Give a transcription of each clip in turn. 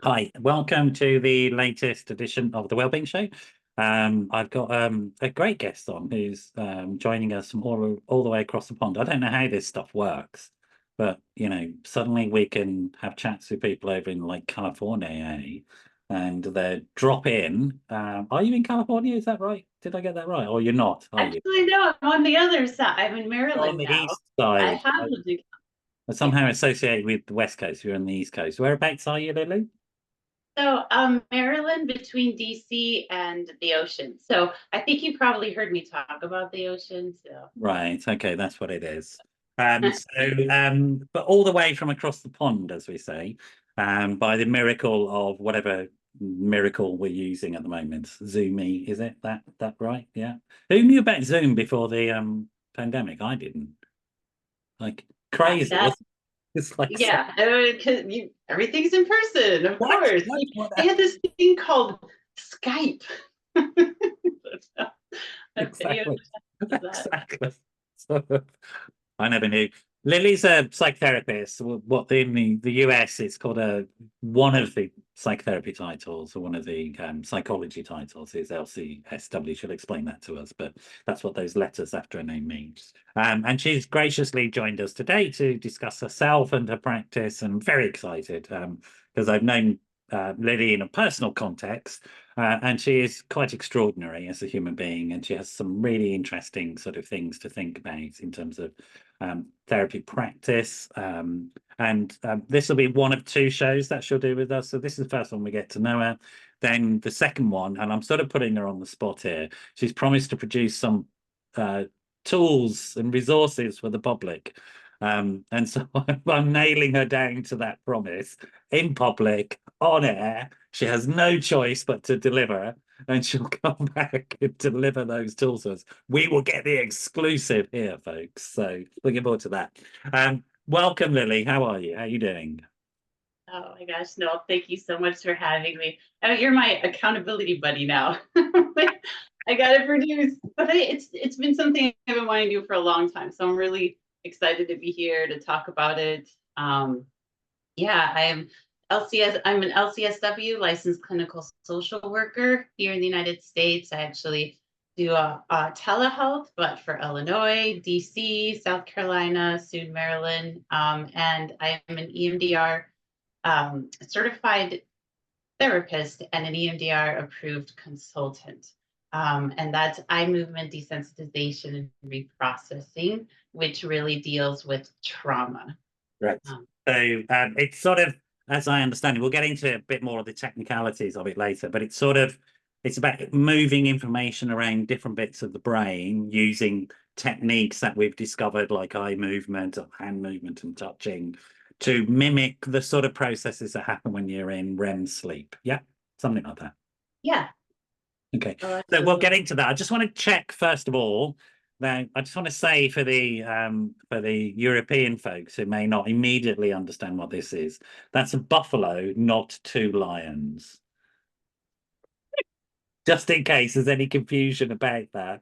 Hi, welcome to the latest edition of the Wellbeing Show. I've got a great guest on who's joining us from all the way across the pond. I don't know how this stuff works, but suddenly we can have chats with people over in like California, eh? And they drop in. Are you in California? Is that right? Did I get that right? Or you're not, are you? Actually, no, I'm on the other side. I'm in You're on Maryland the now. east I side. have lived in, yeah. Somehow associated with the west coast. You're on the east coast. Whereabouts are you, Lily? So, Maryland between DC and the ocean. So I think you probably heard me talk about the ocean. So Right. Okay, that's what it is. But all the way from across the pond, as we say, by the miracle of whatever miracle we're using at the moment. Zoomy, is it that right? Yeah. Who knew about Zoom before the pandemic? I didn't. Like crazy, that, wasn't it? It's like yeah, because everything's in person, of what? course. What? Like, What? they had this thing called Skype. Video Exactly. chat of that. Exactly. So, I never knew. Lily's a psychotherapist. What in the US it's called one of the psychotherapy titles or one of the psychology titles is LCSW. She'll explain that to us, but that's what those letters after her name means. And she's graciously joined us today to discuss herself and her practice. And I'm very excited because I've known Lily in a personal context, and she is quite extraordinary as a human being, and she has some really interesting sort of things to think about in terms of therapy practice. And this will be one of two shows that she'll do with us. So this is the first one we get to know her. Then the second one, and I'm sort of putting her on the spot here, she's promised to produce some tools and resources for the public. And so I'm nailing her down to that promise in public, on air. She has no choice but to deliver, and she'll come back and deliver those tools to us. We will get the exclusive here, folks. So looking forward to that. Welcome, Lily. How are you? How are you doing? Oh my gosh, no, thank you so much for having me. Oh, you're my accountability buddy now. I got to produce, but it's been something I've been wanting to do for a long time. So I'm really excited to be here to talk about it. Yeah, I am LCS. I'm an LCSW, licensed clinical social worker here in the United States. I actually do a telehealth, but for Illinois, DC, South Carolina, soon Maryland, and I'm an EMDR certified therapist and an EMDR approved consultant. And that's eye movement desensitization and reprocessing, which really deals with trauma. Right. Um, So it's sort of, as I understand it, we'll get into a bit more of the technicalities of it later, but it's about moving information around different bits of the brain using techniques that we've discovered, like eye movement or hand movement and touching, to mimic the sort of processes that happen when you're in REM sleep. Yeah, something like that. yeah, Okay, oh, so we'll absolutely. get into that. I just want to check first of all that I just want to say for the European folks who may not immediately understand what this is, that's a buffalo, not two lions. Just in case there's any confusion about that.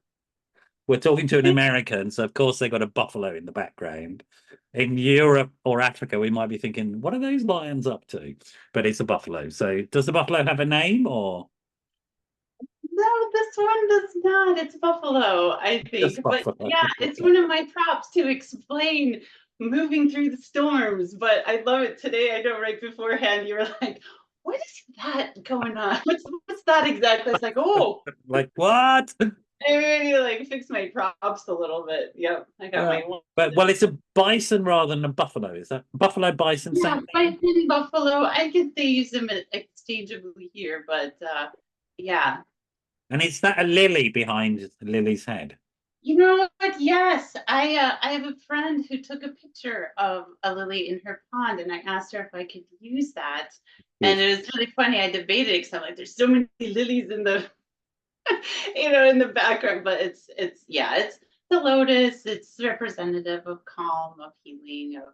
We're talking to an American, so of course they've got a buffalo in the background. In Europe or Africa, we might be thinking, what are those lions up to? But it's a buffalo. So does the buffalo have a name or No, this one does not. It's buffalo, I just think. But buffalo? yeah, it's one of my props to explain moving through the storms. But I love it today. I know right beforehand you were like, what is that going on? What's that exactly? It's like, oh, Like what? I really like fix my props a little bit. Yep, I got Yeah. my But well, it's a bison rather than a buffalo. Is that buffalo bison yeah, same thing? bison buffalo. I guess they use them exchangeably here, but yeah. And is that a lily behind Lily's head? You know what? Yes, I have a friend who took a picture of a lily in her pond, and I asked her if I could use that. And Beautiful. it was really funny. I debated because I'm like, there's so many lilies in the, in the background. But it's yeah, it's the lotus. It's representative of calm, of healing, of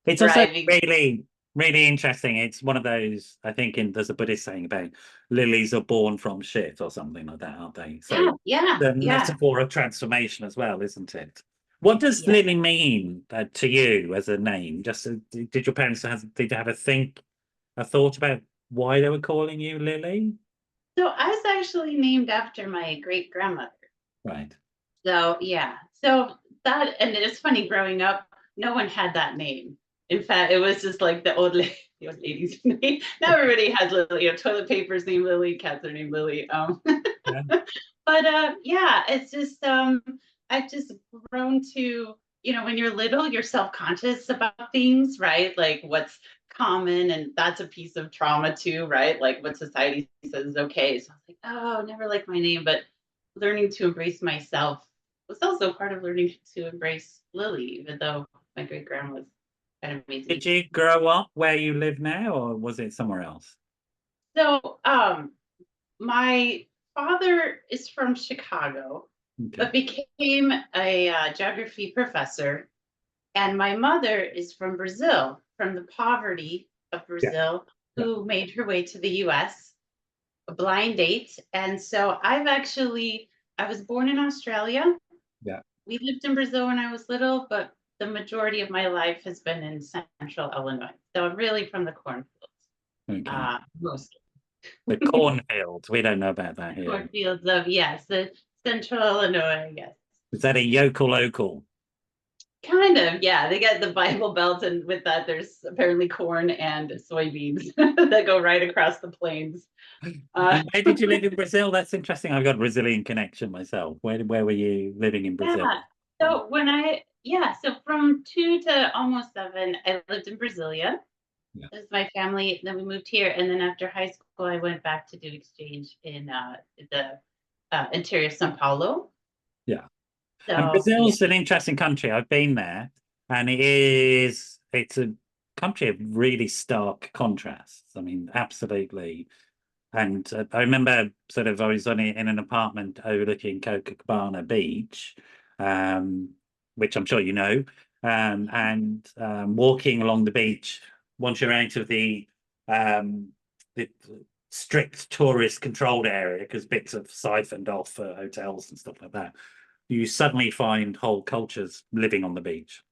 It's also thriving. really interesting. It's one of those, I think, there's a Buddhist saying about lilies are born from shit or something like that, aren't they? So Yeah, yeah, the yeah, metaphor of transformation as well, isn't it? What does yeah. lily mean to you as a name? Just did your parents did you have a think? a thought about why they were calling you Lily? So I was actually named after my great grandmother. Right. So yeah, so that, and it's funny, growing up, no one had that name. In fact, it was just like the old lady's name. Now everybody has Lily. Toilet paper's named Lily, cats are named Lily. Yeah. But yeah, it's just I've just grown to, when you're little, you're self-conscious about things, right? Like what's common, and that's a piece of trauma too, right? Like what society says is okay. So I was like, oh, never liked my name, but learning to embrace myself was also part of learning to embrace Lily, even though my great grandma was kind of amazing. Did you grow up where you live now, or was it somewhere else? So my father is from Chicago, Okay. but became a geography professor. And my mother is from Brazil, from the poverty of Yeah. Brazil, Yeah. who made her way to the US, a blind date. And so I was born in Australia. Yeah. We lived in Brazil when I was little, but the majority of my life has been in central Illinois. So I'm really from the cornfields, Okay. mostly. The cornfields. We don't know about that The here. cornfields of, yes, the central Illinois, yes. Is that a yokel local? Kind of, yeah. They got the Bible Belt, and with that, there's apparently corn and soybeans that go right across the plains. Uh, And where did you live in Brazil? That's interesting. I've got a Brazilian connection myself. Where were you living in Brazil? yeah. So so from 2 to almost 7, I lived in Brasilia. Yeah. This is my family. Then we moved here, and then after high school, I went back to do exchange in the interior of São Paulo. Yeah. And So yeah, Brazil's an interesting country. I've been there, and it's a country of really stark contrasts. I mean, absolutely. And I remember I was in an apartment overlooking Copacabana Beach, um, which I'm sure you know, and walking along the beach once you're out of the strict tourist controlled area, because bits have siphoned off for hotels and stuff like that, you suddenly find whole cultures living on the beach.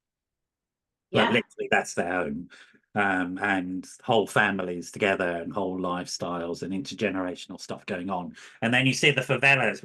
Like yeah, literally, that's their home. And whole families together and whole lifestyles and intergenerational stuff going on. And then you see the favelas,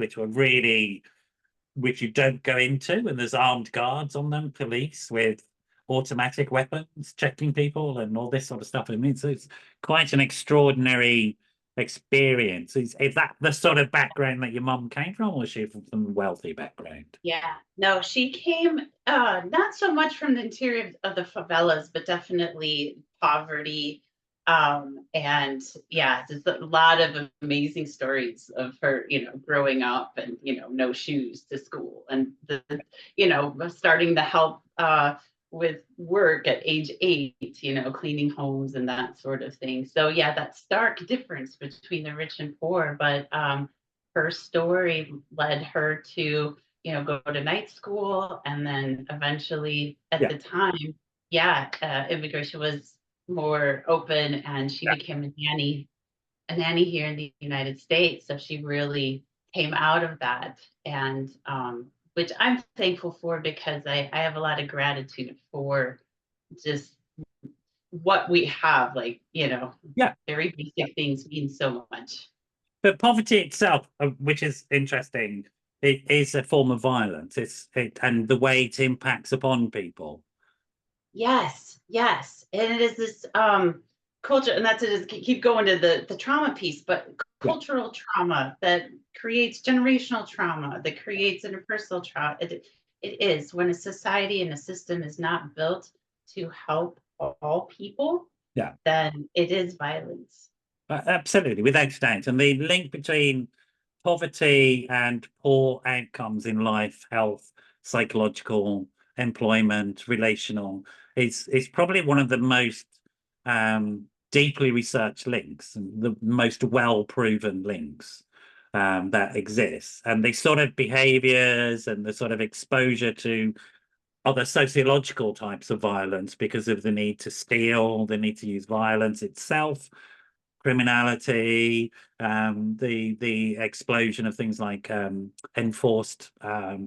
which you don't go into, and there's armed guards on them, police with automatic weapons checking people and all this sort of stuff. I mean, it's quite an extraordinary experience. Is that the sort of background that your mum came from, or was she from some wealthy background? yeah. No, she came not so much from the interior of the favelas, but definitely poverty. And yeah, there's a lot of amazing stories of her, growing up and, no shoes to school, and starting to help with work at age 8, cleaning homes and that sort of thing. So yeah, that stark difference between the rich and poor. But her story led her to, go to night school, and then eventually at Yeah, the time, yeah, immigration was more open, and she yeah, became a nanny here in the United States. So she really came out of that, and which I'm thankful for, because I have a lot of gratitude for just what we have, like, yeah. very basic things mean so much. But poverty itself, which is interesting, it is a form of violence. And the way it impacts upon people. Yes, yes. And it is this culture, and that's it, is keep going to the trauma piece, but Yeah, cultural trauma that creates generational trauma, that creates interpersonal trauma. It is when a society and a system is not built to help all people, yeah. then it is violence. Absolutely, without a doubt. And the link between poverty and poor outcomes in life, health, psychological, employment, relational, is probably one of the most deeply researched links and the most well-proven links that exists. And the sort of behaviors and the sort of exposure to other sociological types of violence because of the need to steal, the need to use violence itself, criminality, the explosion of things like enforced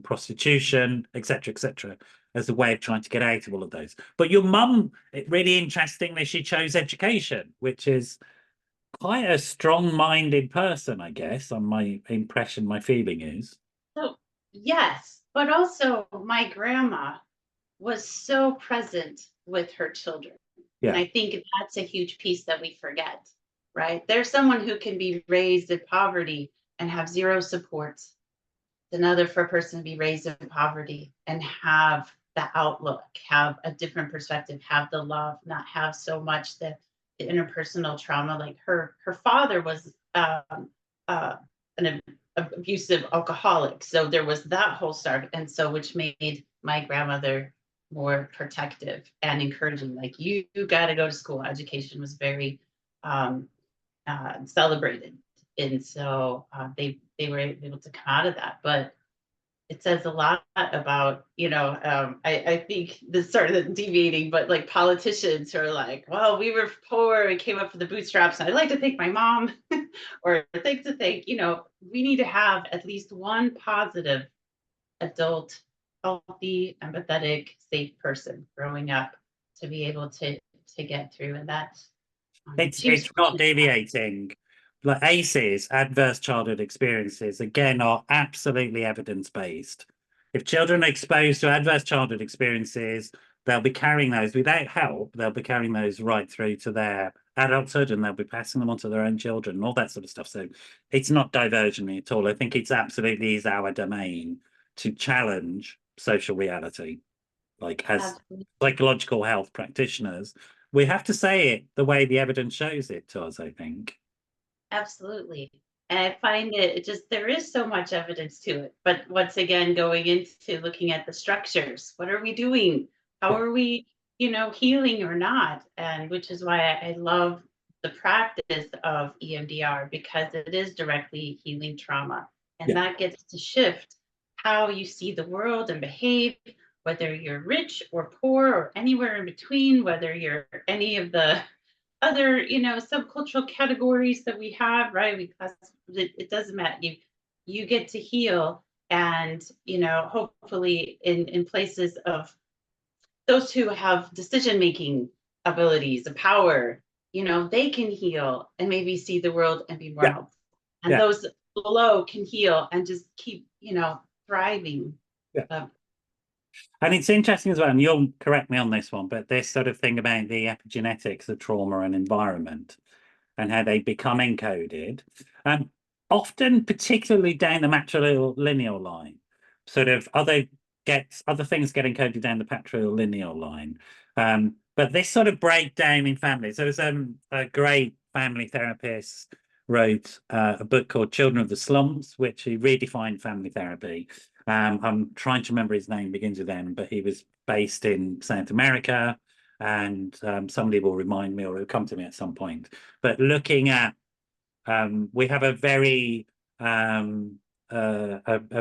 prostitution, etc., etc. as a way of trying to get out of all of those. But your mum, really interestingly, she chose education, which is quite a strong-minded person, I guess, on my impression, my feeling is. So, yes, but also my grandma was so present with her children. And Yeah, I think that's a huge piece that we forget, right? There's someone who can be raised in poverty and have zero support. It's another for a person to be raised in poverty and have the outlook, have a different perspective, have the love, not have so much the interpersonal trauma. Like her father was an abusive alcoholic, so there was that whole start, and so which made my grandmother more protective and encouraging. Like you got to go to school. Education was very celebrated, and so they were able to come out of that. But it says a lot about, I think this sort of deviating, but like politicians who are like, well, we were poor, we came up with the bootstraps. And I'd like to thank my mom or we need to have at least one positive adult, healthy, empathetic, safe person growing up to be able to get through. And that's it's not deviating. Like ACEs, adverse childhood experiences, again, are absolutely evidence-based. If children are exposed to adverse childhood experiences, they'll be carrying those without help. They'll be carrying those right through to their adulthood, and they'll be passing them on to their own children and all that sort of stuff. So it's not diversionary at all. I think it's absolutely is our domain to challenge social reality. Like as psychological health practitioners, we have to say it the way the evidence shows it to us, I think. Absolutely. And I find it just, there is so much evidence to it. But once again, going into looking at the structures, what are we doing? How Yeah. are we, healing or not? And which is why I love the practice of EMDR, because it is directly healing trauma. And Yeah. that gets to shift how you see the world and behave, whether you're rich or poor or anywhere in between, whether you're any of the other subcultural categories that we have, right? Because it doesn't matter, you get to heal. And hopefully in places of those who have decision making abilities, the power, they can heal and maybe see the world and be more Yeah. helpful, and Yeah. those below can heal and just keep thriving. Yeah. And it's interesting as well, and you'll correct me on this one, but this sort of thing about the epigenetics of trauma and environment and how they become encoded, often particularly down the matrilineal line, sort of other things get encoded down the patrilineal line. But this sort of breakdown in families. There was a great family therapist wrote a book called Children of the Slums, which he redefined family therapy. I'm trying to remember his name, begins with M, but he was based in South America, and somebody will remind me or it'll come to me at some point. But looking at, we have a very a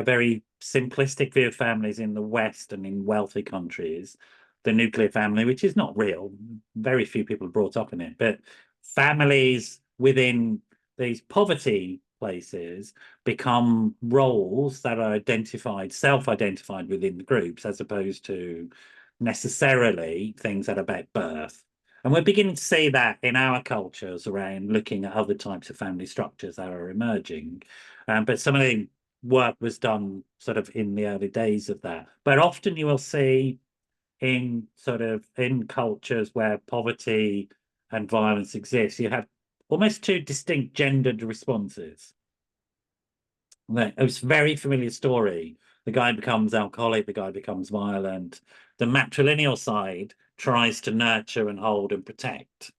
very simplistic view of families in the West and in wealthy countries, the nuclear family, which is not real. Very few people are brought up in it, but families within these poverty places become roles that are self-identified within the groups, as opposed to necessarily things that are about birth. And we're beginning to see that in our cultures around looking at other types of family structures that are emerging. But some of the work was done sort of in the early days of that. But often you will see in cultures where poverty and violence exist, you have almost two distinct gendered responses. It was a very familiar story. The guy becomes alcoholic, the guy becomes violent. The matrilineal side tries to nurture and hold and protect.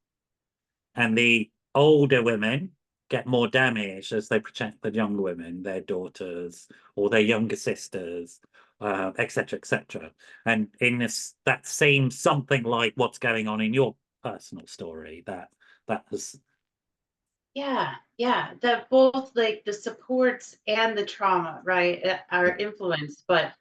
And the older women get more damage as they protect the younger women, their daughters or their younger sisters, etc., etc. And in this, that seems something like what's going on in your personal story. That was Yeah, that both like the supports and the trauma, right, are influenced, but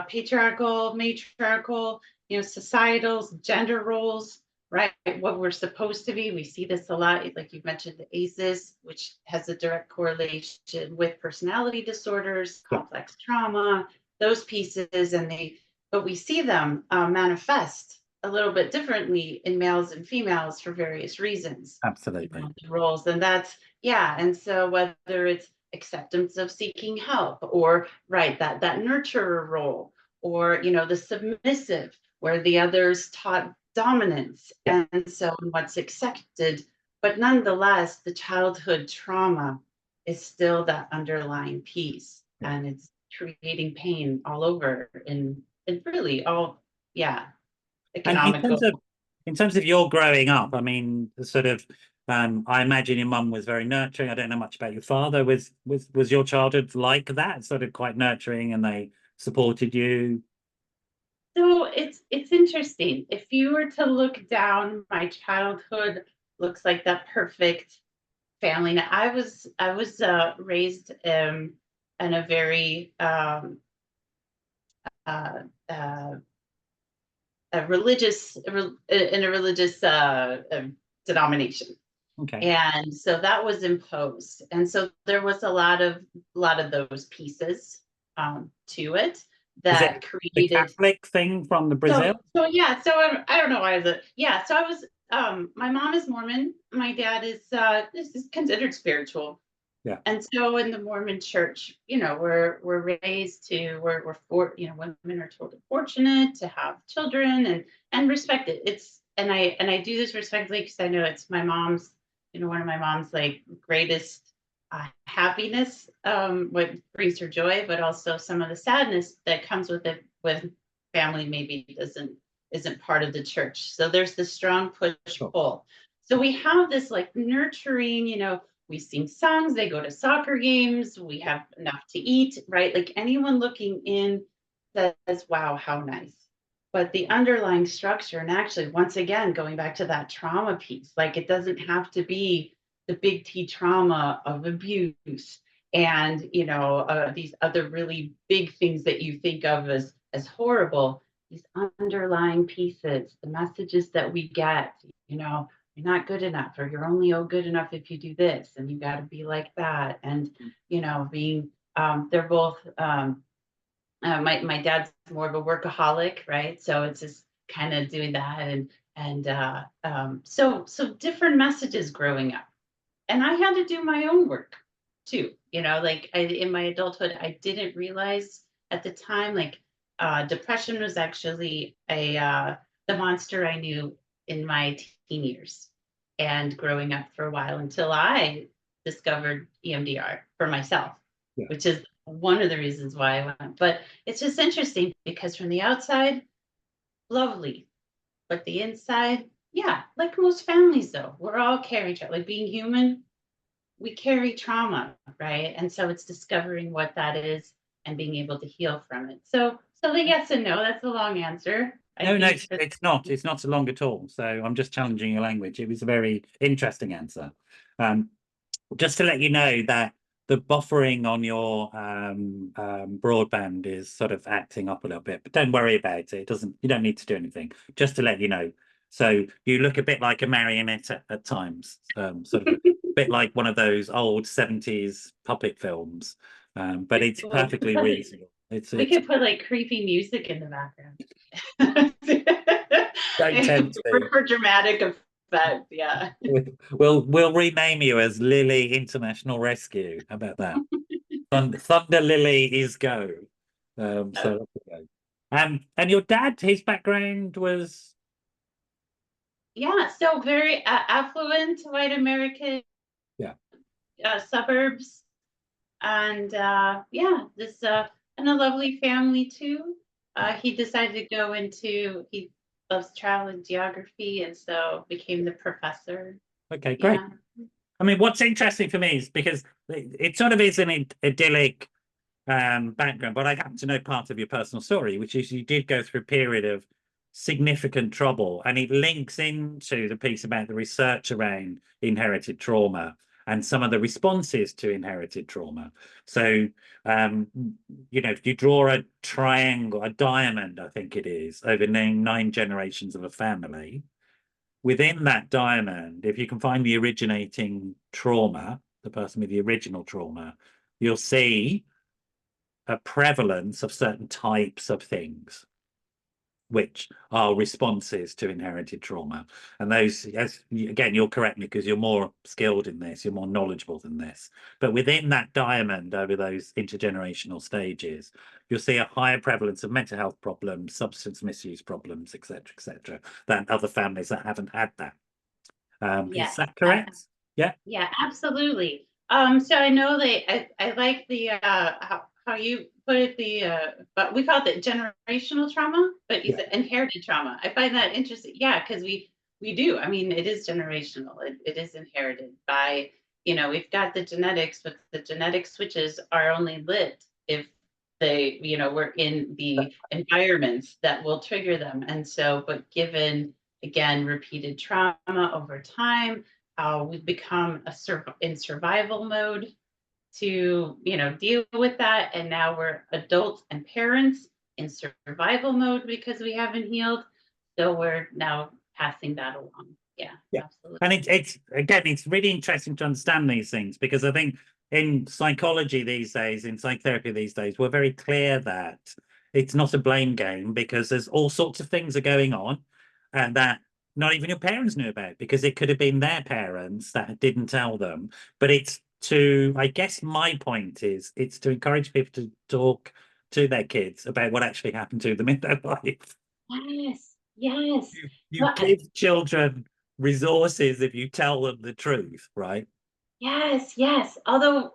patriarchal, matriarchal, societal, gender roles, right, what we're supposed to be. We see this a lot, like you mentioned, the ACEs, which has a direct correlation with personality disorders, yeah, complex trauma, those pieces, and but we see them manifest a little bit differently in males and females for various reasons. Absolutely. The roles, and that's, yeah. And so whether it's acceptance of seeking help, or right, that nurturer role, or the submissive, where the others taught dominance, Yeah. and so what's accepted, but nonetheless the childhood trauma is still that underlying piece, Yeah. and it's creating pain all over in really all, yeah, And economical. in terms of your growing up, I mean, sort of, I imagine your mum was very nurturing. I don't know much about your father. Was your childhood like that, sort of quite nurturing, and they supported you? So it's interesting. If you were to look down my childhood, looks like that perfect family. Now, I was raised in a very uh, uh, a religious in a religious denomination, Okay. and so that was imposed, and so there was a lot of those pieces to it Is it that the created. Catholic thing from the So, Brazil? so yeah, so I don't know why is it. Yeah, so I was my mom is Mormon, my dad is this is considered spiritual. Yeah. And so in the Mormon church, we're raised to we're for women are told fortunate to have children and respect it. It's and I do this respectfully because I know it's my mom's, one of my mom's like greatest happiness, what brings her joy, but also some of the sadness that comes with it with family maybe isn't part of the church. So there's this strong push Sure. pull. So we have this like nurturing, we sing songs, they go to soccer games, we have enough to eat, right? Like anyone looking in says, wow, how nice. But the underlying structure, and actually, once again, going back to that trauma piece, like it doesn't have to be the big T trauma of abuse and these other really big things that you think of as horrible. These underlying pieces, the messages that we get, you're not good enough, or you're only good enough if you do this, and you got to be like that, and being they're both my dad's more of a workaholic, right? So it's just kind of doing that, and so different messages growing up, and I had to do my own work too. Like in my adulthood, I didn't realize at the time, like depression was actually the monster I knew in my teen years and growing up for a while until I discovered EMDR for myself, Yeah. which is one of the reasons why I went. But it's just interesting because from the outside, lovely, but the inside, yeah, like most families though, we're all carrying like being human, we carry trauma, right? And so it's discovering what that is and being able to heal from it. So the yes and no, that's a long answer. I No, no, think for it's not. It's not so long at all. So I'm just challenging your language. It was a very interesting answer. Um, just to let you know that the buffering on your broadband is sort of acting up a little bit, but don't worry about it. It doesn't. You don't need to do anything. Just to let you know. So you look a bit like a marionette at times, sort of a bit like one of those old 70s puppet films. But it's well, perfectly reasonable. we It's could put like creepy music in the background. don't tempt me. For dramatic effect, yeah. We'll rename you as Lily International Rescue. How about that? Thunder Lily is go. So off we go. And your dad, his background was Yeah, so very affluent white American yeah. suburbs, and yeah, this and a lovely family too. He decided to go into he loves travel and geography, and so became the professor. Okay, great. Yeah. I mean, what's interesting for me is because it sort of is an idyllic background, but I happen to know part of your personal story, which is you did go through a period of significant trouble, and it links into the piece about the research around inherited trauma and some of the responses to inherited trauma. So, if you draw a triangle, a diamond, I think it is, over nine generations of a family, within that diamond, if you can find the originating trauma, the person with the original trauma, you'll see a prevalence of certain types of things. which are responses to inherited trauma. And those, as again, you'll correct me because you're more skilled in this, you're more knowledgeable than this. But within that diamond over those intergenerational stages, you'll see a higher prevalence of mental health problems, substance misuse problems, etc., than other families that haven't had that. Is Yes. that correct? Yeah. Yeah, absolutely. So I know I like the how you put it, but we call it generational trauma, but you said inherited trauma. I find that interesting. Yeah, because we do. I mean, it is generational. It is inherited by, we've got the genetics, but the genetic switches are only lit if they, we're in the environments that will trigger them. And so, but given again repeated trauma over time, we've become in survival mode to deal with that, and now we're adults and parents in survival mode because we haven't healed, so we're now passing that along. Yeah, absolutely. And it's really interesting to understand these things, because I think in psychology these days, in psychotherapy these days, we're very clear that it's not a blame game, because there's all sorts of things are going on and that not even your parents knew about, because it could have been their parents that didn't tell them. But I guess my point is, it's to encourage people to talk to their kids about what actually happened to them in their life. Yes, yes. You give children resources if you tell them the truth, right? Yes, yes. Although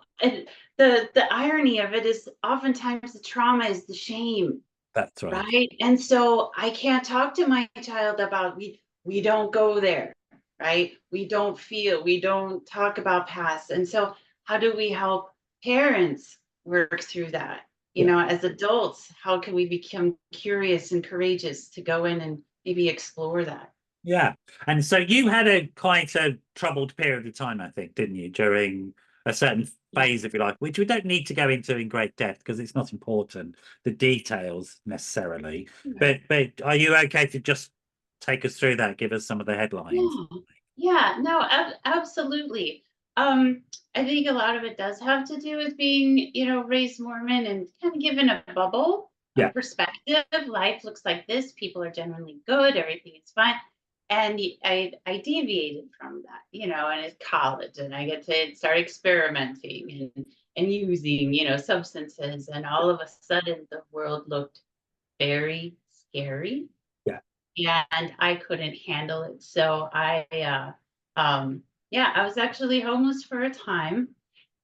the irony of it is oftentimes the trauma is the shame. That's right. Right. And so I can't talk to my child about we don't go there, right? We don't feel, we don't talk about past. And so how do we help parents work through that? As adults, how can we become curious and courageous to go in and maybe explore that? Yeah. And so you had quite a troubled period of time, I think, didn't you, during a certain phase, if you like, which we don't need to go into in great depth because it's not important, the details necessarily. But are you okay to just take us through that, give us some of the headlines? Yeah, no, absolutely. I think a lot of it does have to do with being, raised Mormon and kind of given a bubble, a perspective. Life looks like this. People are generally good. Everything is fine. And I deviated from that, and it's college, and I get to start experimenting and using, substances, and all of a sudden the world looked very scary. And I couldn't handle it. So I was actually homeless for a time,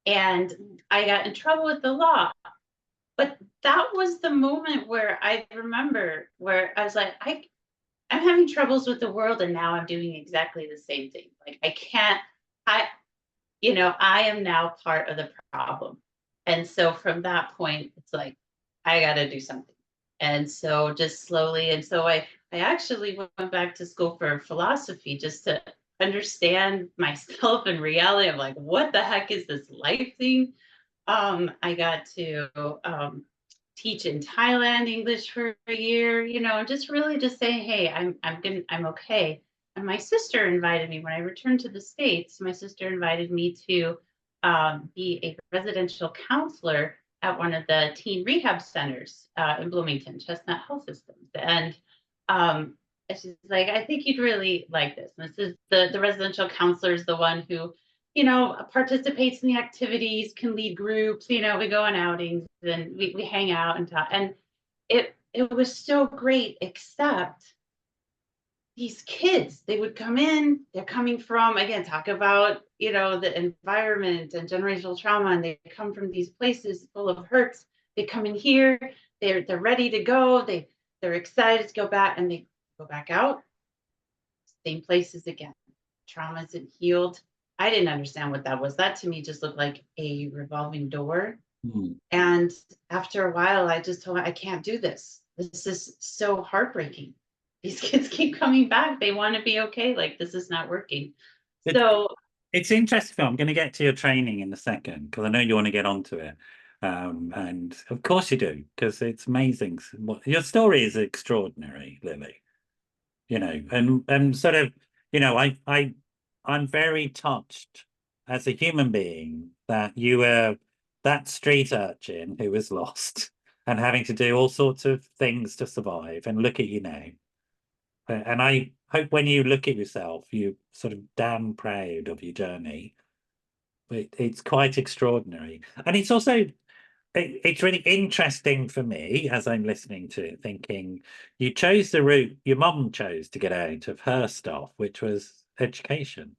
and I got in trouble with the law. But that was the moment where I remember where I was like, I'm having troubles with the world, and now I'm doing exactly the same thing. Like I can't, I am now part of the problem. And so from that point, it's like, I got to do something. And so just slowly, and so I actually went back to school for philosophy just to understand myself and reality. I'm like, what the heck is this life thing? I got to teach in Thailand English for a year, just really just saying, hey, I'm okay. And my sister invited me when I returned to the States. My sister invited me to be a residential counselor at one of the teen rehab centers in Bloomington, Chestnut Health Systems. And she's like, I think you'd really like this. And this is the residential counselor is the one who, participates in the activities, can lead groups, we go on outings and we hang out and talk. And it was so great, except these kids, they would come in, they're coming from, again, talk about, the environment and generational trauma, and they come from these places full of hurts. They come in here, they're ready to go, they're excited to go back, and they go back out, same places again. Trauma isn't healed. I didn't understand what that was. That to me just looked like a revolving door. And after a while, I just told her, I can't do this. This is so heartbreaking. These kids keep coming back. They want to be okay. Like, this is not working. So it's interesting. I'm going to get to your training in a second, because I know you want to get onto it. And of course you do, because it's amazing. Your story is extraordinary, Lily. And sort of, I'm very touched as a human being that you were that street urchin who was lost and having to do all sorts of things to survive, and look at you now. And I hope when you look at yourself, you're sort of damn proud of your journey. It's quite extraordinary. And it's also, it's really interesting for me as I'm listening to it, thinking you chose the route your mum chose to get out of her stuff, which was education.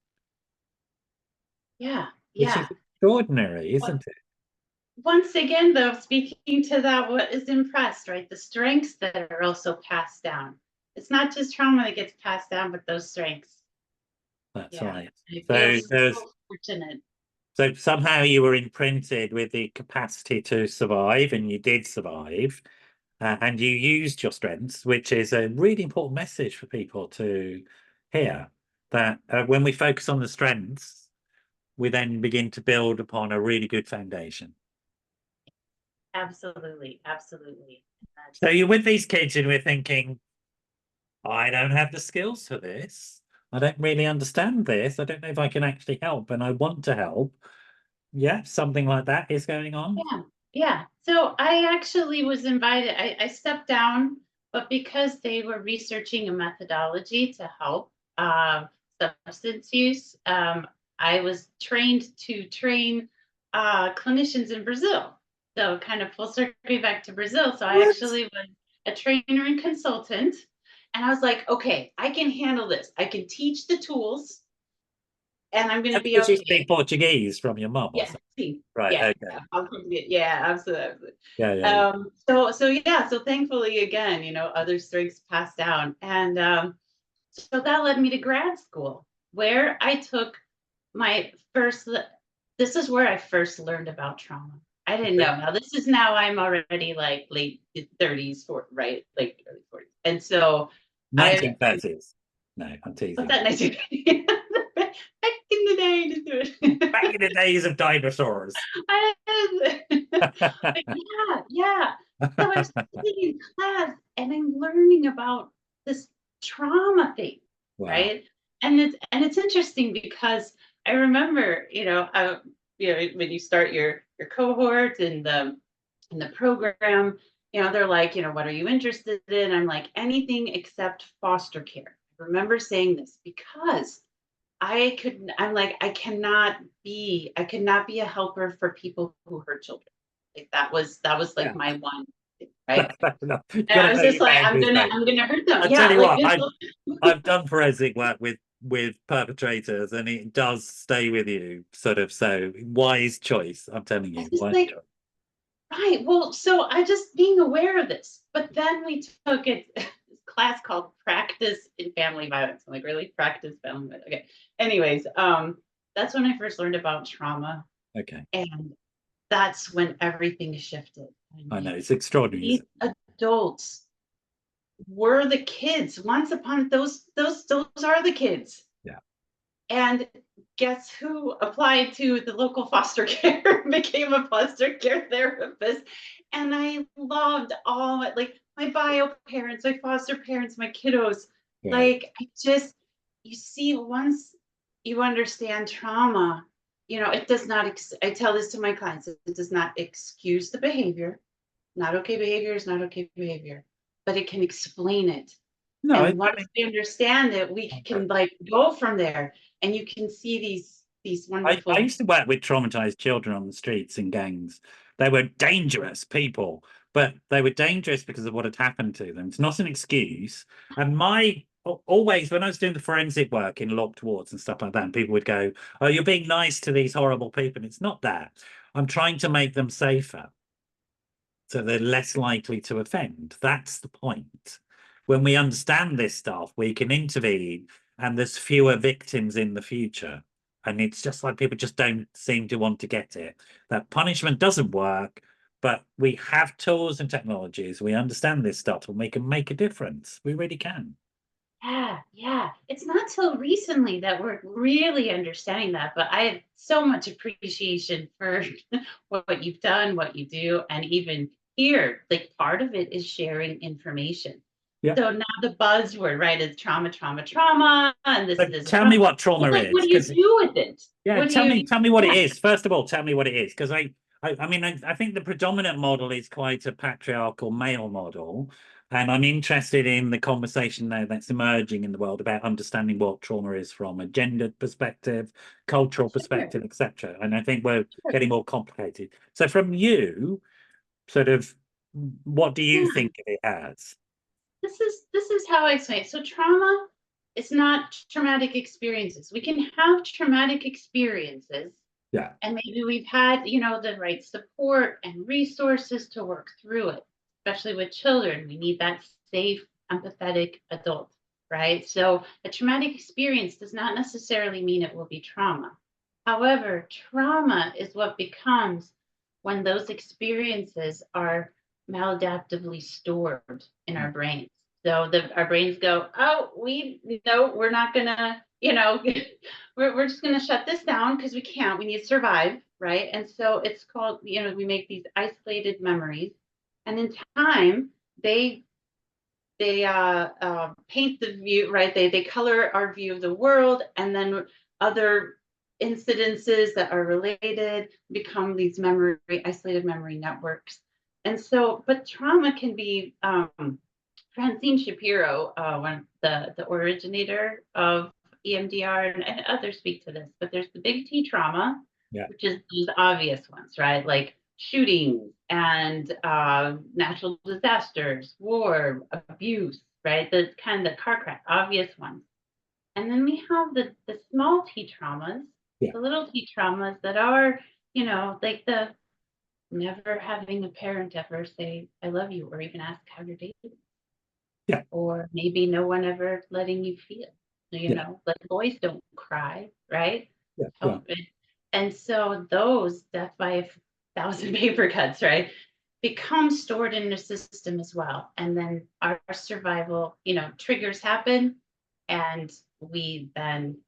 Yeah, Which yeah. is extraordinary, isn't it? Once again, though, speaking to that, what is impressed, right? The strengths that are also passed down. It's not just trauma that gets passed down, but those strengths. That's Yeah, right. I feel So so there's fortunate. so somehow you were imprinted with the capacity to survive, and you did survive, and you used your strengths, which is a really important message for people to hear. That when we focus on the strengths, we then begin to build upon a really good foundation. Absolutely, absolutely. So you're with these kids and we're thinking, I don't have the skills for this. I don't really understand this. I don't know if I can actually help, and I want to help. Yeah, something like that is going on. Yeah, yeah. So I actually was invited, I stepped down, but because they were researching a methodology to help substance use, I was trained to train clinicians in Brazil. So kind of full circle back to Brazil. So I What? actually was a trainer and consultant. And I was like, okay, I can handle this. I can teach the tools and I'm going to be Did you speak okay. Portuguese from your mum or Yeah, something? see, Right. yeah, Okay. yeah, absolutely. Yeah. Yeah. So yeah, so thankfully again, other strengths passed down. And so that led me to grad school, where I took my first, this is where I first learned about trauma. I didn't know. Now this is now I'm already like late 30s, right? Like early 40s. And so I 1930s. No, I'm what's teasing. that nice back in the day to do Back it. in the days of dinosaurs. But yeah, yeah. So I'm sitting in class and I'm learning about this trauma thing, Wow. right? And it's interesting because I remember, when you start your cohort and the program, they're like, what are you interested in? I'm like, anything except foster care. I remember saying this because I'm like, I could not be a helper for people who hurt children. Like that was like Yeah. my one thing, right? You And I gotta was know just your like, boundaries, mate. I'm gonna hurt them. I tell Yeah, you like what, this. I've done forensic work with perpetrators, and it does stay with you, sort of. So wise choice, I'm telling I you, just wise like, choice. right. Well, so I just being aware of this, but then we took it this class called Practice in Family Violence. I'm like, really? Practice family violence. Okay. Anyways, that's when I first learned about trauma. Okay, And that's when everything shifted. I'm I know like, it's extraordinary, these isn't adults were the kids. Once upon those are the kids. it? Yeah. And guess who applied to the local foster care, became a foster care therapist. And I loved all it, like my bio parents, my foster parents, my kiddos. Right. Like you see, once you understand trauma, it does not, I tell this to my clients, it does not excuse the behavior. Not okay behavior is not okay behavior, but it can explain it. No, And once we understand it, we can like go from there and you can see these I wonderful. used to work with traumatized children on the streets in gangs. They were dangerous people, but they were dangerous because of what had happened to them. It's not an excuse. And always when I was doing the forensic work in locked wards and stuff like that, and people would go, "Oh, you're being nice to these horrible people." And it's not that. I'm trying to make them safer, so they're less likely to offend. That's the point. When we understand this stuff, we can intervene, and there's fewer victims in the future. And it's just like people just don't seem to want to get it. That punishment doesn't work, but we have tools and technologies. We understand this stuff, and we can make a difference. We really can. Yeah, yeah. It's not till recently that we're really understanding that, but I have so much appreciation for what you've done, what you do, and even here, like part of it is sharing information. Yeah. So now the buzzword, right, is trauma, trauma, trauma, and this But is tell trauma. me what But trauma like, what is, do you because do with it? yeah, What do tell you? me what it Yeah, is. First of all, tell me what it is, because I mean, I think the predominant model is quite a patriarchal male model. And I'm interested in the conversation now that's emerging in the world about understanding what trauma is from a gendered perspective, cultural Sure, perspective, etc. And I think we're sure. getting more complicated. So from you, sort of, what do you Yeah, think of it as? this is how I explain it. So trauma is not traumatic experiences. We can have traumatic experiences, Yeah. and maybe we've had, the right support and resources to work through it, especially with children. We need that safe, empathetic adult, right? So a traumatic experience does not necessarily mean it will be trauma. However, trauma is what becomes when those experiences are maladaptively stored in our brains. So our brains go, oh, we're not gonna, we're just gonna shut this down because we can't. We need to survive, right? And so it's called, we make these isolated memories, and in time they paint the view, right? They color our view of the world, and then other incidences that are related become these isolated memory networks. And so, but trauma can be, Francine Shapiro, one the originator of EMDR, and others speak to this, but there's the big T trauma, Yeah. which is these obvious ones, right? Like shootings and natural disasters, war, abuse, right? The kind of the car crash, obvious ones. And then we have the small T traumas, Yeah. the little T traumas that are, like the never having a parent ever say, I love you, or even ask how your day is. Yeah. Or maybe no one ever letting you feel, Yeah. like boys don't cry, right? Yeah. Yeah. Oh, and so those death by 1,000 paper cuts, right, become stored in the system as well. And then our survival, triggers happen, and we then,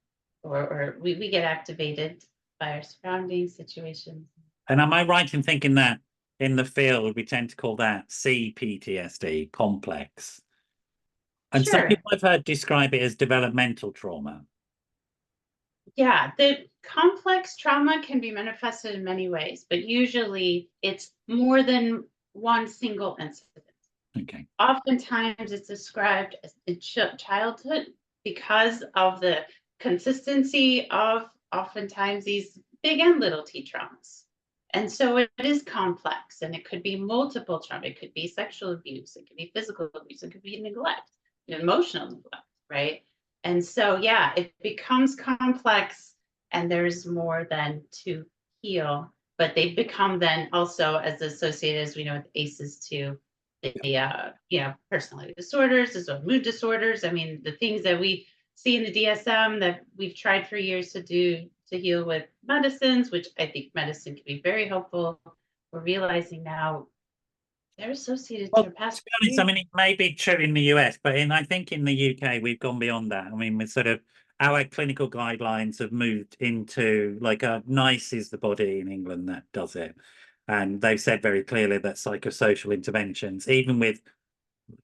or we get activated by our surrounding situations. And am I right in thinking that in the field we tend to call that CPTSD, complex? And some Sure. people I've heard describe it as developmental trauma. Yeah, the complex trauma can be manifested in many ways, but usually it's more than one single incident. Okay. Oftentimes it's described as in childhood because of the consistency of oftentimes these big and little T traumas. And so it is complex, and it could be multiple trauma. It could be sexual abuse, it could be physical abuse, it could be neglect, emotional neglect, right? And so, yeah, it becomes complex, and there's more than to heal, but they become then also as associated, as we know, with ACEs too, the personality disorders, as well mood disorders. I mean, the things that we see in the DSM that we've tried for years to do to heal with medicines, which I think medicine can be very helpful. We're realizing now they're associated to Well, our to past be honest, I experience. mean, it may be true in the US, but I think in the UK, we've gone beyond that. I mean, with sort of our clinical guidelines have moved into like a NICE is the body in England that does it. And they've said very clearly that psychosocial interventions, even with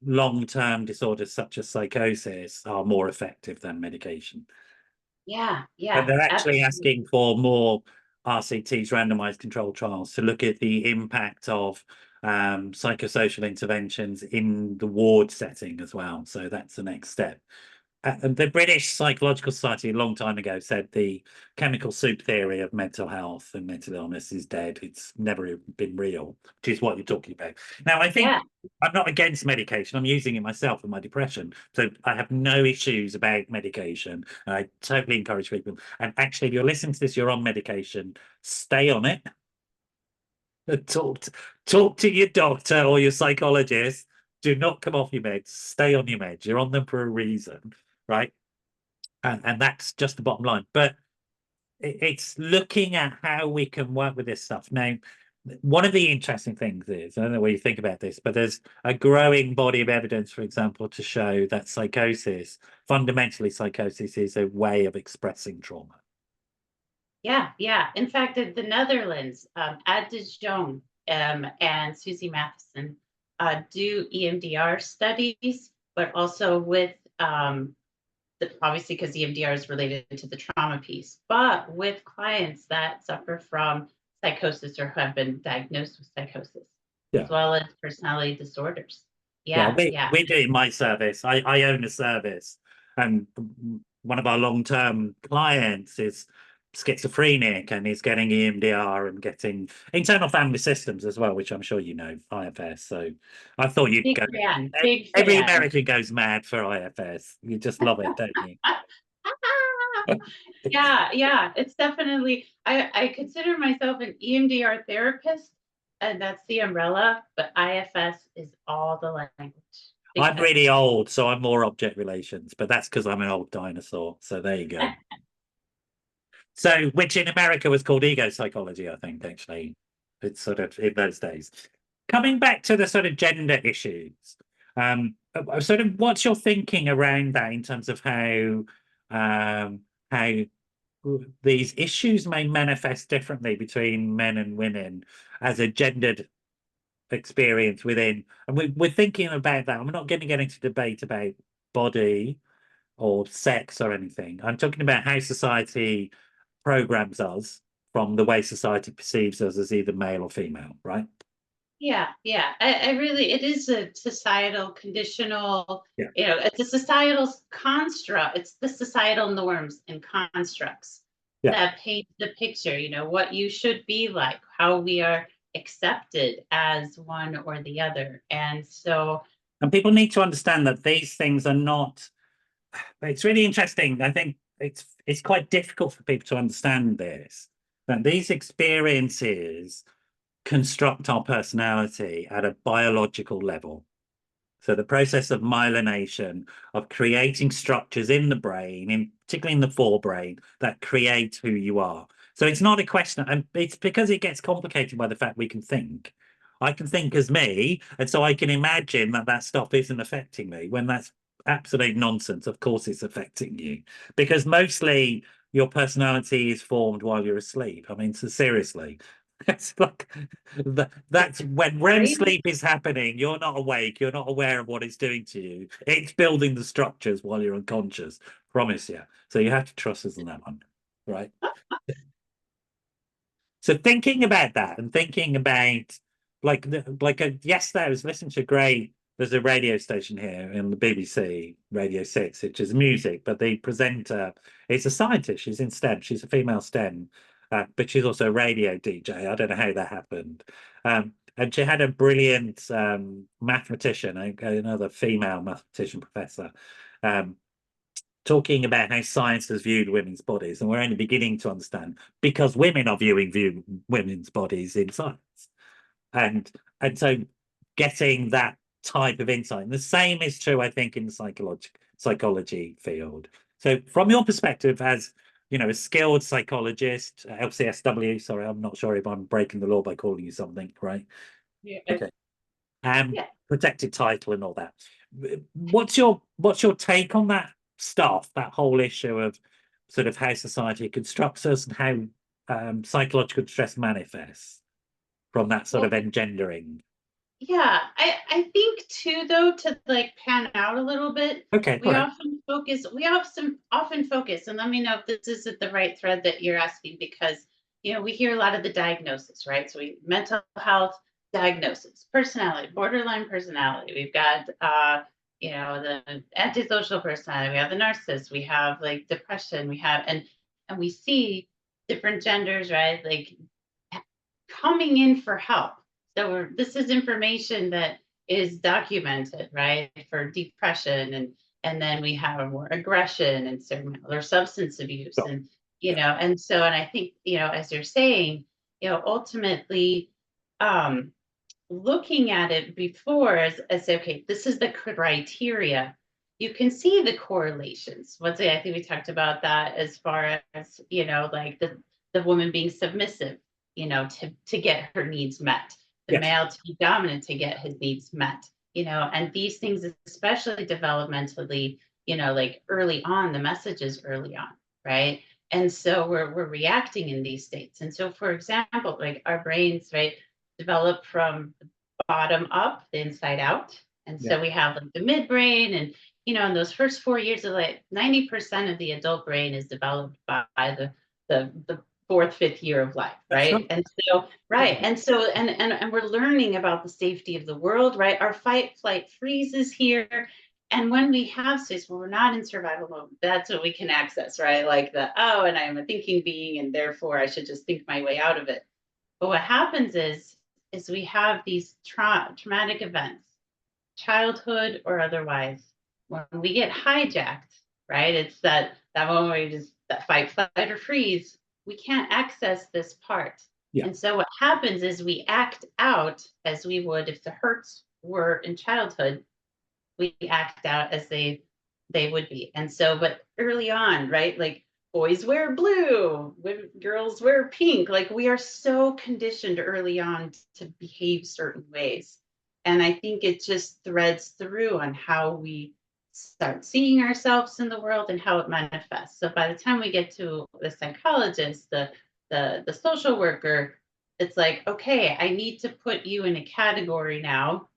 long-term disorders such as psychosis, are more effective than medication. Yeah, But yeah, they're actually absolutely. asking for more RCTs, randomized controlled trials, to look at the impact of psychosocial interventions in the ward setting as well. So that's the next step. The British Psychological Society a long time ago said the chemical soup theory of mental health and mental illness is dead. It's never been real, which is what you're talking about. Now, I think Yeah, I'm not against medication. I'm using it myself for my depression. So I have no issues about medication. I totally encourage people. And actually, if you're listening to this, you're on medication, stay on it. Talk talk to your doctor or your psychologist. Do not come off your meds. Stay on your meds. You're on them for a reason, right? And that's just the bottom line. But it's looking at how we can work with this stuff. Now, one of the interesting things is, I don't know what you think about this, but there's a growing body of evidence, for example, to show that fundamentally psychosis is a way of expressing trauma. yeah, yeah. In fact, the Netherlands, Ad de Jong, and Susie Matheson do EMDR studies, but also with obviously because EMDR is related to the trauma piece, but with clients that suffer from psychosis or who have been diagnosed with psychosis, Yeah. as well as personality disorders. Yeah, Yeah, yeah. we do it in my service. I own a service, and one of our long-term clients is schizophrenic, and he's getting EMDR and getting internal family systems as well, which I'm sure you know, IFS. So I thought you'd Big go. fan, big Every fan. American goes mad for IFS. You just love it, don't you? Yeah, yeah, it's definitely, I consider myself an EMDR therapist, and that's the umbrella, but IFS is all the language. Big I'm fan. really old, so I'm more object relations, but that's because I'm an old dinosaur. So there you go. So, which in America was called ego psychology, I think, actually. It's sort of in those days. Coming back to the sort of gender issues, sort of what's your thinking around that in terms of how these issues may manifest differently between men and women as a gendered experience within, and we're thinking about that. I'm not going to get into debate about body or sex or anything. I'm talking about how society programs us from the way society perceives us as either male or female, right? Yeah, yeah. I really, it is a societal conditional, Yeah. it's a societal construct. It's the societal norms and constructs Yeah. that paint the picture, what you should be like, how we are accepted as one or the other. And so, And people need to understand that these things are not, it's really interesting. I think it's quite difficult for people to understand this, that these experiences construct our personality at a biological level. So the process of myelination, of creating structures in the brain, particularly in the forebrain, that create who you are. So it's not a question, and it's because it gets complicated by the fact we can think. I can think as me, and so I can imagine that stuff isn't affecting me when that's absolute nonsense. Of course it's affecting you, because mostly your personality is formed while you're asleep. I mean, so seriously, it's like that's when REM right? sleep is happening. You're not awake. You're not aware of what it's doing to you. It's building the structures while you're unconscious. Promise you. So you have to trust us on that one, right? So thinking about that and thinking about yesterday I was listening to there's a radio station here in the BBC, Radio 6, which is music, but the presenter is a scientist. She's in STEM. She's a female STEM, but she's also a radio DJ. I don't know how that happened. And she had a brilliant mathematician, another female mathematician professor, talking about how science has viewed women's bodies, and we're only beginning to understand because women are viewing women's bodies in science, and so getting that type of insight. And the same is true, I think, in the psychology field. So, from your perspective, as a skilled psychologist, LCSW. Sorry, I'm not sure if I'm breaking the law by calling you something, right? Yeah. Okay. Yeah. Protected title and all that. What's your take on that stuff, that whole issue of sort of how society constructs us and how psychological distress manifests from that sort Well, of engendering? yeah, I think too, though, to like pan out a little bit, Okay, all we right. often focus, and let me know if this isn't the right thread that you're asking, because we hear a lot of the diagnosis, right? So we mental health diagnosis, personality, borderline personality. We've got the antisocial personality, we have the narcissist, we have like depression, we have and we see different genders, right? Like coming in for help. So this is information that is documented, right, for depression, and then we have more aggression and or substance abuse, So, and yeah, and I think as you're saying, ultimately, um, looking at it before as okay, this is the criteria. You can see the correlations. I think we talked about that as far as like the woman being submissive, to get her needs met, the yes, male to be dominant to get his needs met, and these things, especially developmentally, like early on, the messages early on, right? And so we're reacting in these states. And so, for example, like our brains, right, develop from the bottom up, the inside out. And yeah, so we have like the midbrain, and in those first 4 years of life, 90% of the adult brain is developed by the 4th, 5th year of life, right? right. And so, and we're learning about the safety of the world, right? Our fight, flight, freeze is here. And when we have states where we're not in survival mode, that's what we can access, right? Like oh, and I'm a thinking being, and therefore I should just think my way out of it. But what happens is we have these traumatic events, childhood or otherwise, when we get hijacked, right? It's that moment where you just that fight, flight, or freeze. We can't access this part. Yeah. And so what happens is we act out as we would if the hurts were in childhood. We act out as they would be. And so, but early on, right? Like boys wear blue, girls wear pink. Like we are so conditioned early on to behave certain ways. And I think it just threads through on how we start seeing ourselves in the world and how it manifests. So by the time we get to the psychologist, the social worker, it's like, okay, I need to put you in a category now.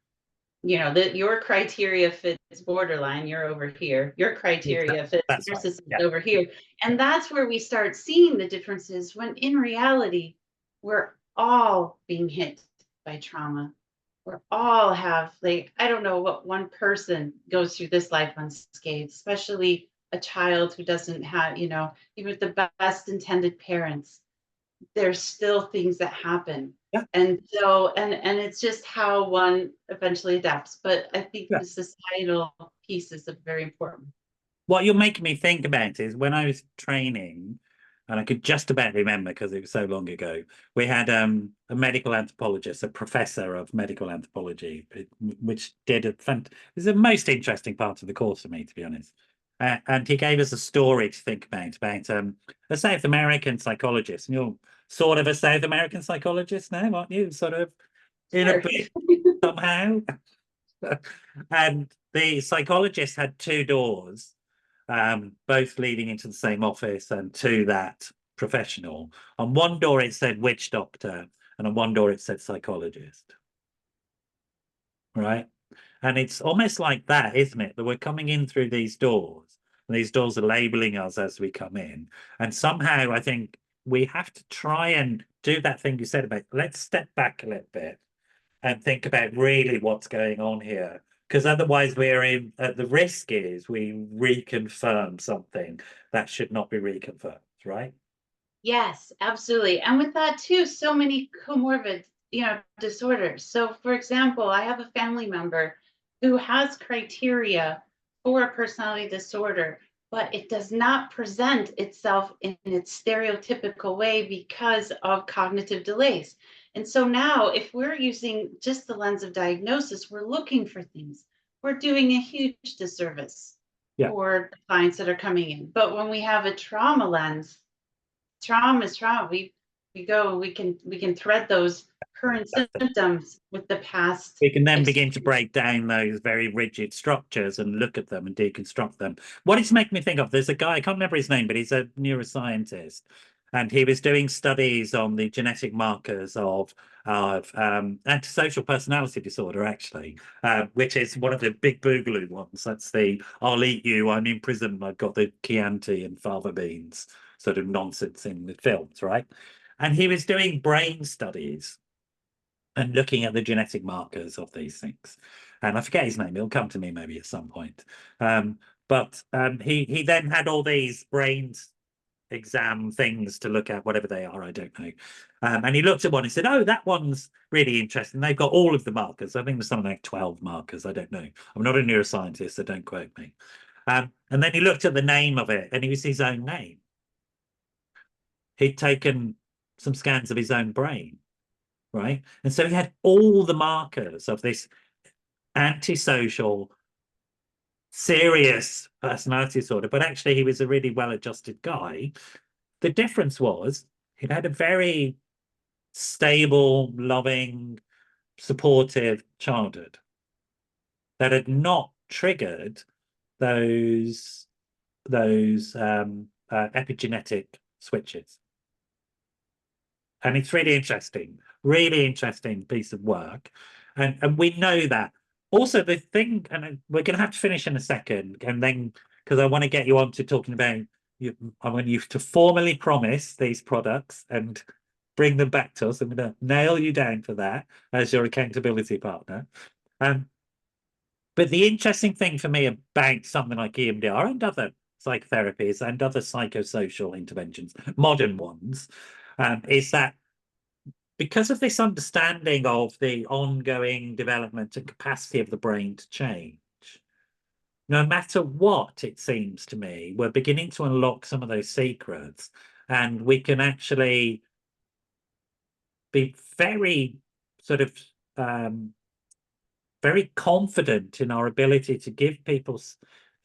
You know, that your criteria fits borderline, you're over here. Your criteria fits narcissist over here. And that's where we start seeing the differences when in reality, we're all being hit by trauma. We all have, like, I don't know what one person goes through this life unscathed, especially a child who doesn't have, you know, even with the best intended parents, there's still things that happen. Yeah. And so, and it's just how one eventually adapts. But I think the societal piece is very important. What you're making me think about is when I was training, and I could just about remember because it was so long ago, we had a medical anthropologist, a professor of medical anthropology, which did it was the most interesting part of the course for me, to be honest. And he gave us a story to think about a South American psychologist. And you're sort of a South American psychologist now, aren't you? Sort of in a bit somehow. And the psychologist had 2 doors, both leading into the same office and to that professional. On one door it said witch doctor, and on one door it said psychologist. Right? And it's almost like that, isn't it? That we're coming in through these doors, and these doors are labeling us as we come in. And somehow I think we have to try and do that thing you said about, let's step back a little bit and think about really what's going on here. Because otherwise we're in, the risk is we reconfirm something that should not be reconfirmed, right? Yes, absolutely. And with that too, so many comorbid, you know, disorders. So for example, I have a family member who has criteria for a personality disorder, but it does not present itself in its stereotypical way because of cognitive delays. And so now if we're using just the lens of diagnosis, we're looking for things. We're doing a huge disservice for the clients that are coming in. But when we have a trauma lens, trauma is trauma. We can thread those current symptoms with the past. We can then begin to break down those very rigid structures and look at them and deconstruct them. What it's making me think of, there's a guy, I can't remember his name, but he's a neuroscientist, and he was doing studies on the genetic markers of antisocial personality disorder, actually, which is one of the big boogaloo ones. That's the I'll eat you, I'm in prison, I've got the Chianti and fava beans sort of nonsense in the films, right? And he was doing brain studies and looking at the genetic markers of these things. And I forget his name, he'll come to me maybe at some point. But he then had all these brain exam things to look at, whatever they are, I don't know. And he looked at one and said, oh, that one's really interesting. They've got all of the markers. I think there's something like 12 markers. I don't know. I'm not a neuroscientist, so don't quote me. And then he looked at the name of it, and it was his own name. He'd taken some scans of his own brain, right? And so he had all the markers of this antisocial, serious personality disorder, but actually he was a really well-adjusted guy. The difference was he had a very stable, loving, supportive childhood that had not triggered those epigenetic switches. And it's really interesting piece of work. And we know that. Also, the thing, and we're going to have to finish in a second, and then, because I want to get you on to talking about I want you to formally promise these products and bring them back to us. I'm going to nail you down for that as your accountability partner. But the interesting thing for me about something like EMDR and other psychotherapies and other psychosocial interventions, modern ones, is that because of this understanding of the ongoing development and capacity of the brain to change, no matter what, it seems to me, we're beginning to unlock some of those secrets, and we can actually be very sort of very confident in our ability to give people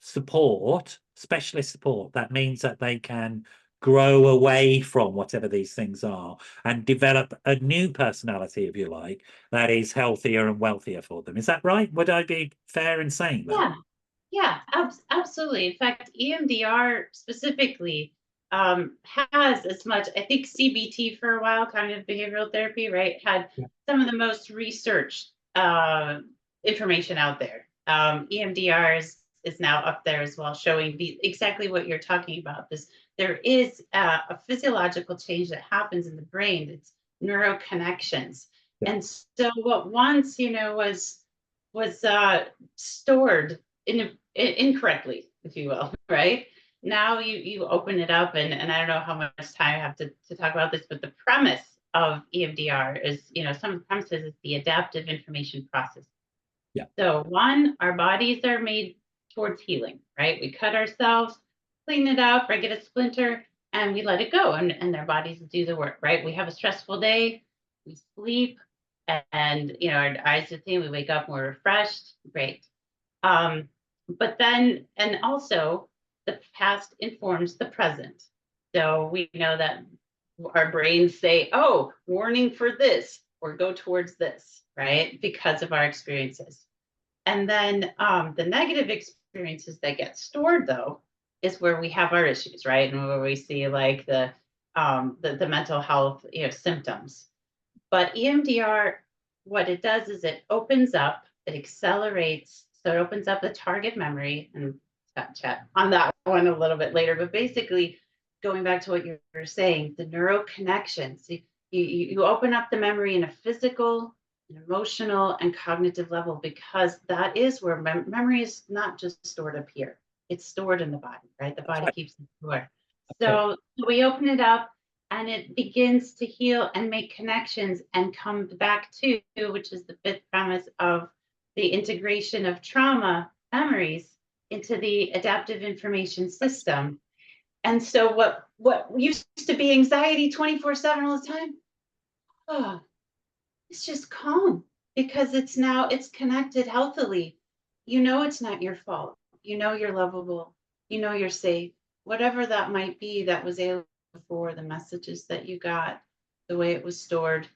support, specialist support. That means that they can grow away from whatever these things are and develop a new personality, if you like, that is healthier and wealthier for them. Is that right? Would I be fair in saying that? Yeah. Yeah, absolutely. In fact, EMDR specifically has as much, I think CBT for a while, cognitive behavioral therapy, right, had some of the most researched information out there. EMDR is now up there as well, showing exactly what you're talking about. There is a physiological change that happens in the brain. It's neuroconnections. Yeah. And so what once, was stored incorrectly, if you will, right? Now you open it up, and I don't know how much time I have to talk about this, but the premise of EMDR is, some of the premises is the adaptive information process. Yeah. So one, our bodies are made towards healing, right? We cut ourselves, clean it up, or get a splinter, and we let it go, and our bodies do the work, right? We have a stressful day, we sleep, and our eyes are clean, we wake up more refreshed, great. But then, and also the past informs the present. So we know that our brains say, oh, warning for this, or go towards this, right? Because of our experiences. And then the negative experiences that get stored, though, is where we have our issues, right? And where we see like the mental health, symptoms. But EMDR, what it does is it opens up, it accelerates. So it opens up the target memory, and chat on that one a little bit later. But basically, going back to what you were saying, the neuroconnections, you open up the memory in a physical, an emotional, and cognitive level, because that is where memory is not just stored up here. It's stored in the body, right? The body keeps it stored. So we open it up, and it begins to heal and make connections and come back to, which is the fifth premise of the integration of trauma memories into the adaptive information system. And so what used to be anxiety 24/7 all the time, it's just calm, because it's connected healthily. It's not your fault. You're lovable. You're safe. Whatever that might be that was alien before, the messages that you got, the way it was stored,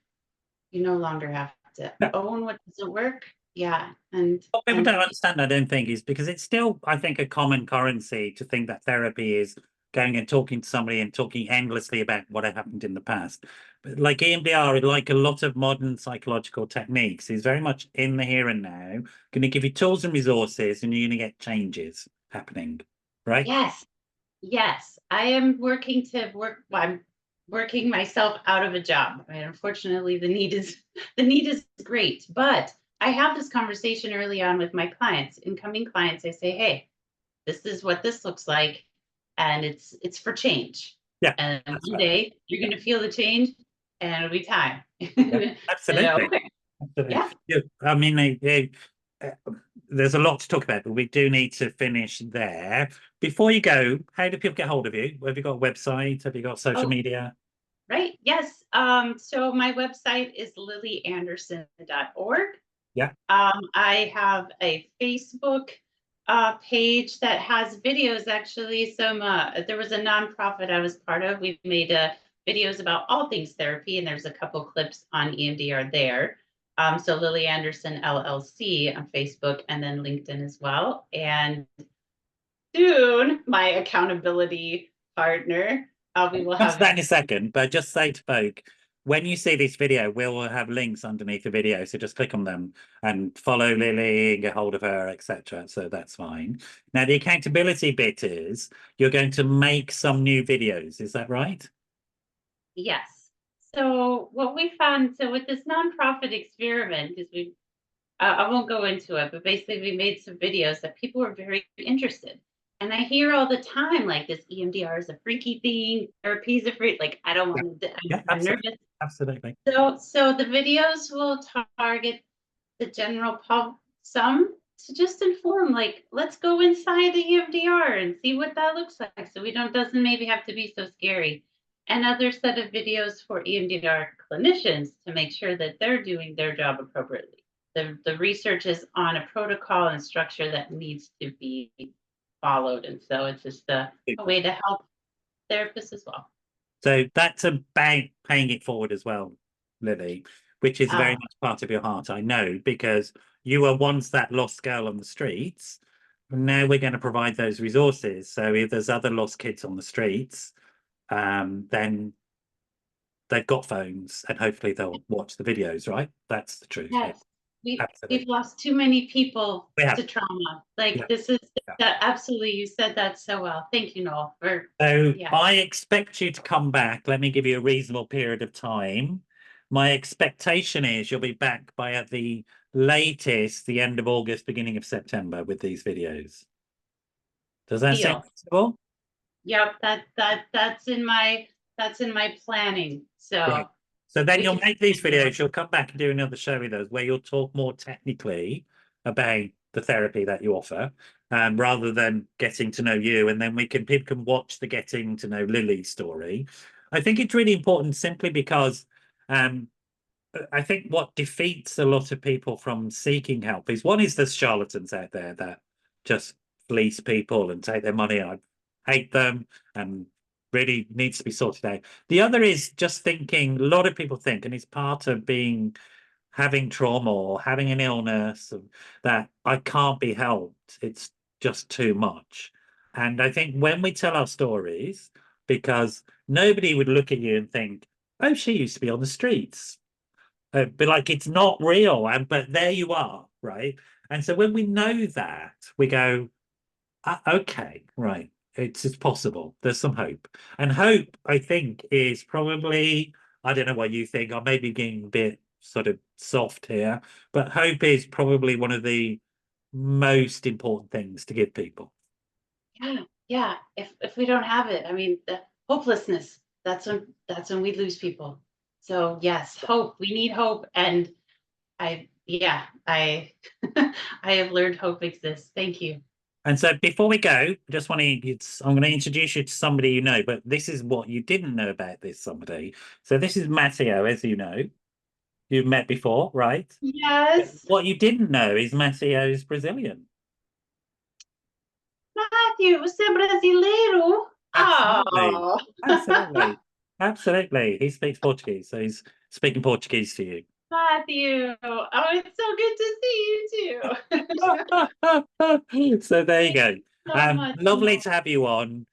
you no longer have to own what doesn't work. Yeah. And what people don't understand, I don't think, is because it's still, I think, a common currency to think that therapy is going and talking to somebody and talking endlessly about what had happened in the past. But like EMDR, like a lot of modern psychological techniques, is very much in the here and now, going to give you tools and resources, and you're going to get changes happening, right? Yes. I am working I'm working myself out of a job. I mean, unfortunately, the need is great, but I have this conversation early on with my clients, incoming clients. I say, hey, this is what this looks like, and it's for change. Yeah. And one day you're going to feel the change, and it'll be time. Yeah, absolutely. Absolutely. Yeah. I mean, there's a lot to talk about, but we do need to finish there. Before you go, how do people get hold of you? Have you got a website? Have you got social media? Right. Yes. So my website is lilyanderson.org. Yeah. I have a Facebook page that has videos. Actually, there was a nonprofit I was part of. We made videos about all things therapy, and there's a couple clips on EMDR there. So Lily Anderson LLC on Facebook, and then LinkedIn as well. And soon, my accountability partner. We will have that in a second, but just say to folk, when you see this video, we'll have links underneath the video. So just click on them and follow Lily and get hold of her, etc. So that's fine. Now, the accountability bit is you're going to make some new videos. Is that right? Yes. So what we found, so with this nonprofit experiment is I won't go into it, but basically we made some videos that people were very interested. And I hear all the time, like this EMDR is a freaky thing, therapy is a freak. Like I don't want to. Yeah, I'm absolutely. nervous. Absolutely. So the videos will target the general public, some to just inform, like, let's go inside the EMDR and see what that looks like. So we don't doesn't maybe have to be so scary. Another set of videos for EMDR clinicians to make sure that they're doing their job appropriately. The research is on a protocol and structure that needs to be followed. And so it's just a way to help therapists as well. So that's about paying it forward as well, Lily, which is very much part of your heart, I know, because you were once that lost girl on the streets. Now we're going to provide those resources. So if there's other lost kids on the streets, then they've got phones and hopefully they'll watch the videos, right? That's the truth. Yes. Absolutely. We've lost too many people We have. to trauma. Like Yeah. this is that absolutely, you said that so well. Thank you, Noel. So Yeah. I expect you to come back. Let me give you a reasonable period of time. My expectation is you'll be back by at the latest, the end of August, beginning of September with these videos. Does that sound reasonable? Yep, that's in my planning. So Right. So then we you'll can- make these videos, you'll come back and do another show with us where you'll talk more technically about the therapy that you offer, rather than getting to know you. And then people can watch the getting to know Lily story. I think it's really important simply because I think what defeats a lot of people from seeking help is one is there's charlatans out there that just fleece people and take their money. I hate them and really needs to be sorted out. The other is just thinking, a lot of people think, and it's part of having trauma or having an illness, that I can't be helped. It's just too much. And I think when we tell our stories, because nobody would look at you and think, oh, she used to be on the streets. But like it's not real, but there you are, right? And so when we know that, we go, okay, right, it's possible. There's some hope, and hope, I think, is probably, I don't know what you think. I may be getting a bit sort of soft here, but hope is probably one of the most important things to give people. yeah. If we don't have it, I mean, the hopelessness. That's when we lose people. So yes, hope. We need hope, and I I have learned hope exists. Thank you. And so before we go, I just want to, I'm going to introduce you to somebody you know, but this is what you didn't know about this somebody. So this is Matteo, as you know. You've met before, right? Yes. What you didn't know is Matteo's Brazilian. Matthew, você é brasileiro? Absolutely. Oh. Absolutely. Absolutely. He speaks Portuguese, so he's speaking Portuguese to you. Matthew, oh, it's so good to see you too. So there you go. So much Lovely more. to have you on.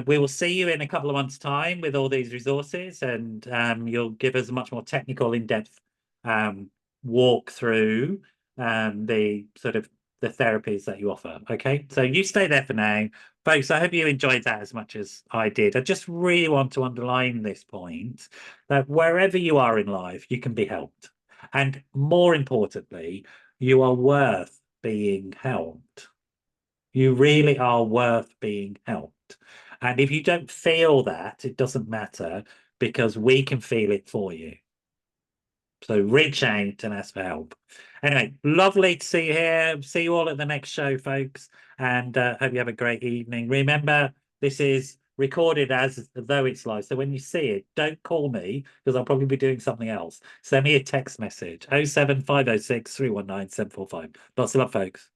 We will see you in a couple of months' time with all these resources, and you'll give us a much more technical, in-depth walk through the sort of the therapies that you offer. Okay, so you stay there for now. Folks, I hope you enjoyed that as much as I did. I just really want to underline this point that wherever you are in life, you can be helped. And more importantly, you are worth being helped. You really are worth being helped. And if you don't feel that, it doesn't matter, because we can feel it for you. So reach out and ask for help. Anyway, lovely to see you here. See you all at the next show, folks. And hope you have a great evening. Remember, this is recorded as though it's live. So when you see it, don't call me, because I'll probably be doing something else. Send me a text message, 07506 319 745. Lots of love, folks.